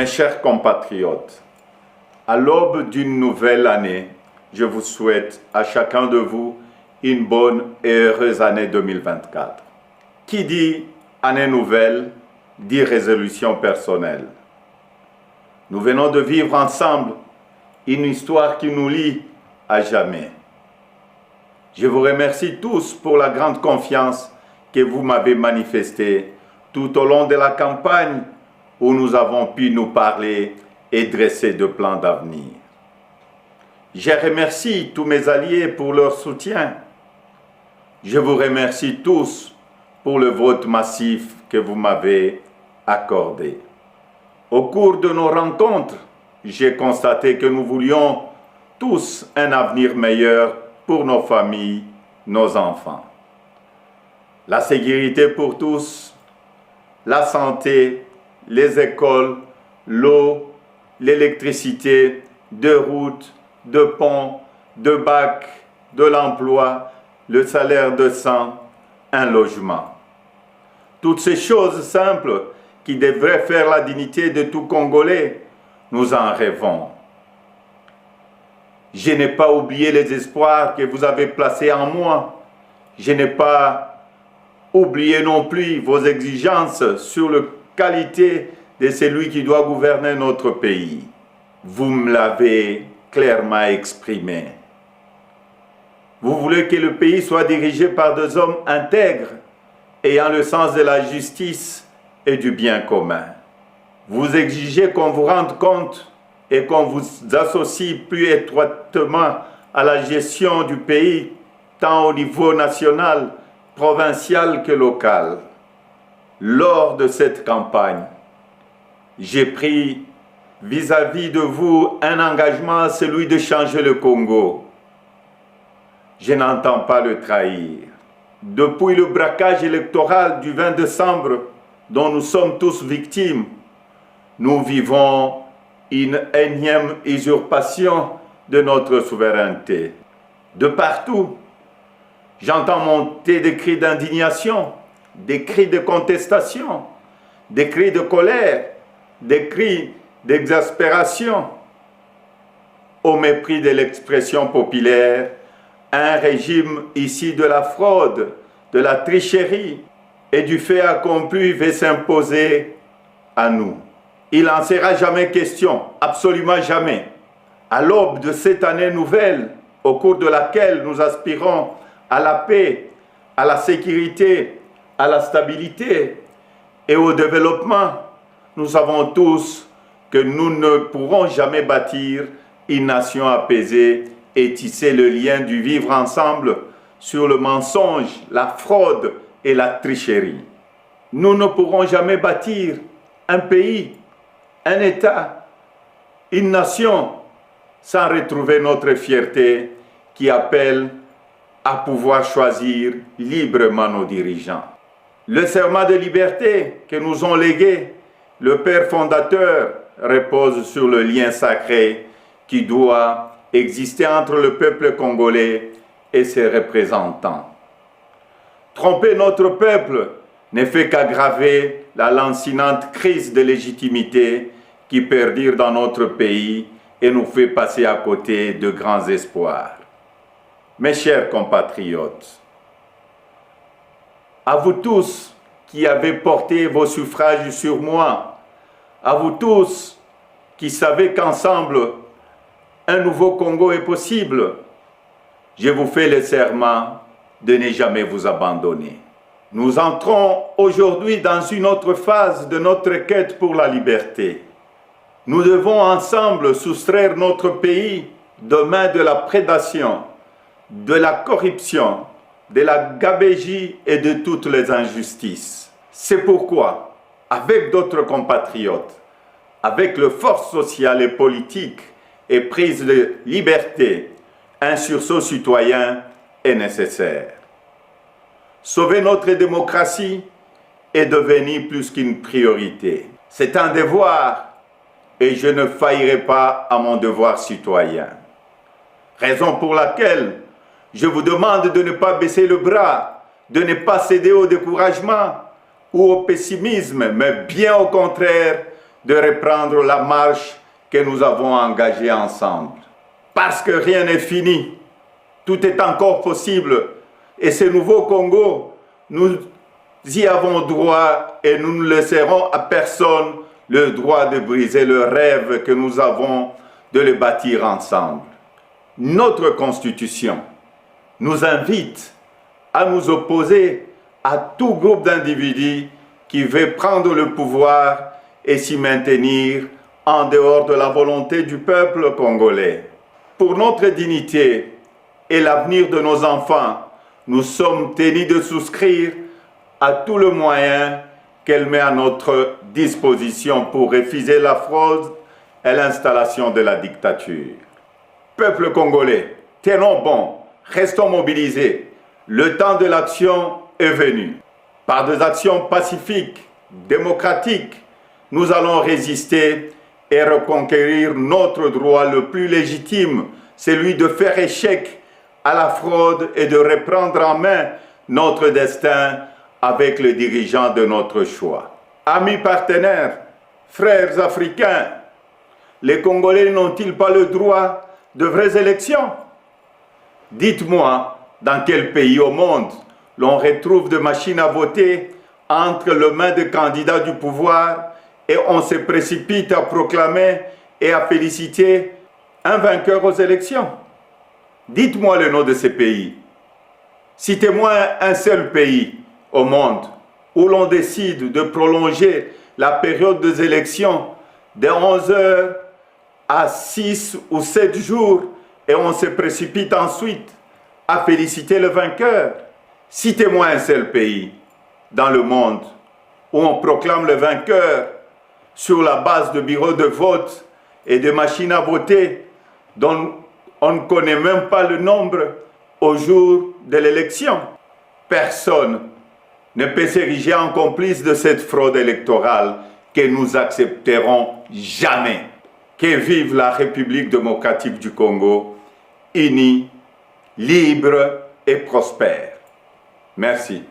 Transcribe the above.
Mes chers compatriotes, à l'aube d'une nouvelle année, je vous souhaite à chacun de vous une bonne et heureuse année 2024. Qui dit année nouvelle, dit résolution personnelle. Nous venons de vivre ensemble une histoire qui nous lie à jamais. Je vous remercie tous pour la grande confiance que vous m'avez manifestée tout au long de la campagne où nous avons pu nous parler et dresser de plans d'avenir. Je remercie tous mes alliés pour leur soutien. Je vous remercie tous pour le vote massif que vous m'avez accordé. Au cours de nos rencontres, j'ai constaté que nous voulions tous un avenir meilleur pour nos familles, nos enfants. La sécurité pour tous, la santé, les écoles, l'eau, l'électricité, de routes, de ponts, de bacs, de l'emploi, le salaire décent, un logement. Toutes ces choses simples qui devraient faire la dignité de tout Congolais, nous en rêvons. Je n'ai pas oublié les espoirs que vous avez placés en moi. Je n'ai pas oublié non plus vos exigences sur la qualité de celui qui doit gouverner notre pays. Vous me l'avez clairement exprimé. Vous voulez que le pays soit dirigé par des hommes intègres, ayant le sens de la justice et du bien commun. Vous exigez qu'on vous rende compte et qu'on vous associe plus étroitement à la gestion du pays, tant au niveau national, provincial que local. Lors de cette campagne, j'ai pris vis-à-vis de vous un engagement, celui de changer le Congo. Je n'entends pas le trahir. Depuis le braquage électoral du 20 décembre, dont nous sommes tous victimes, nous vivons une énième usurpation de notre souveraineté. De partout, j'entends monter des cris d'indignation, des cris de contestation, des cris de colère, des cris d'exaspération. Au mépris de l'expression populaire, un régime ici de la fraude, de la tricherie et du fait accompli veut s'imposer à nous. Il n'en sera jamais question, absolument jamais. À l'aube de cette année nouvelle, au cours de laquelle nous aspirons à la paix, à la sécurité, à la stabilité et au développement, nous savons tous que nous ne pourrons jamais bâtir une nation apaisée et tisser le lien du vivre ensemble sur le mensonge, la fraude et la tricherie. Nous ne pourrons jamais bâtir un pays, un État, une nation sans retrouver notre fierté qui appelle à pouvoir choisir librement nos dirigeants. Le serment de liberté que nous ont légué le Père fondateur repose sur le lien sacré qui doit exister entre le peuple congolais et ses représentants. Tromper notre peuple ne fait qu'aggraver la lancinante crise de légitimité qui perdure dans notre pays et nous fait passer à côté de grands espoirs. Mes chers compatriotes, à vous tous qui avez porté vos suffrages sur moi, à vous tous qui savez qu'ensemble, un nouveau Congo est possible, je vous fais le serment de ne jamais vous abandonner. Nous entrons aujourd'hui dans une autre phase de notre quête pour la liberté. Nous devons ensemble soustraire notre pays demain de la prédation, de la corruption, de la gabegie et de toutes les injustices. C'est pourquoi, avec d'autres compatriotes, avec les forces sociales et politiques et prise de liberté, un sursaut citoyen est nécessaire. Sauver notre démocratie est devenu plus qu'une priorité. C'est un devoir et je ne faillirai pas à mon devoir citoyen. Raison pour laquelle je vous demande de ne pas baisser le bras, de ne pas céder au découragement ou au pessimisme, mais bien au contraire, de reprendre la marche que nous avons engagée ensemble. Parce que rien n'est fini, tout est encore possible. Et ce nouveau Congo, nous y avons droit et nous ne laisserons à personne le droit de briser le rêve que nous avons de le bâtir ensemble. Notre Constitution nous invite à nous opposer à tout groupe d'individus qui veut prendre le pouvoir et s'y maintenir en dehors de la volonté du peuple congolais. Pour notre dignité et l'avenir de nos enfants, nous sommes tenus de souscrire à tout le moyen qu'elle met à notre disposition pour refuser la fraude et l'installation de la dictature. Peuple congolais, tenons bon, restons mobilisés. Le temps de l'action est venu. Par des actions pacifiques, démocratiques, nous allons résister et reconquérir notre droit le plus légitime, celui de faire échec à la fraude et de reprendre en main notre destin avec les dirigeants de notre choix. Amis partenaires, frères africains, les Congolais n'ont-ils pas le droit de vraies élections? Dites-moi, dans quel pays au monde l'on retrouve des machines à voter entre les mains des candidats du pouvoir et on se précipite à proclamer et à féliciter un vainqueur aux élections? Dites-moi le nom de ces pays. Citez-moi un seul pays au monde où l'on décide de prolonger la période des élections de 11 heures à 6 ou 7 jours et on se précipite ensuite à féliciter le vainqueur. Citez-moi un seul pays dans le monde où on proclame le vainqueur sur la base de bureaux de vote et de machines à voter dont on ne connaît même pas le nombre au jour de l'élection. Personne ne peut s'ériger en complice de cette fraude électorale que nous accepterons jamais. Que vive la République démocratique du Congo, unie, libre et prospère. Merci.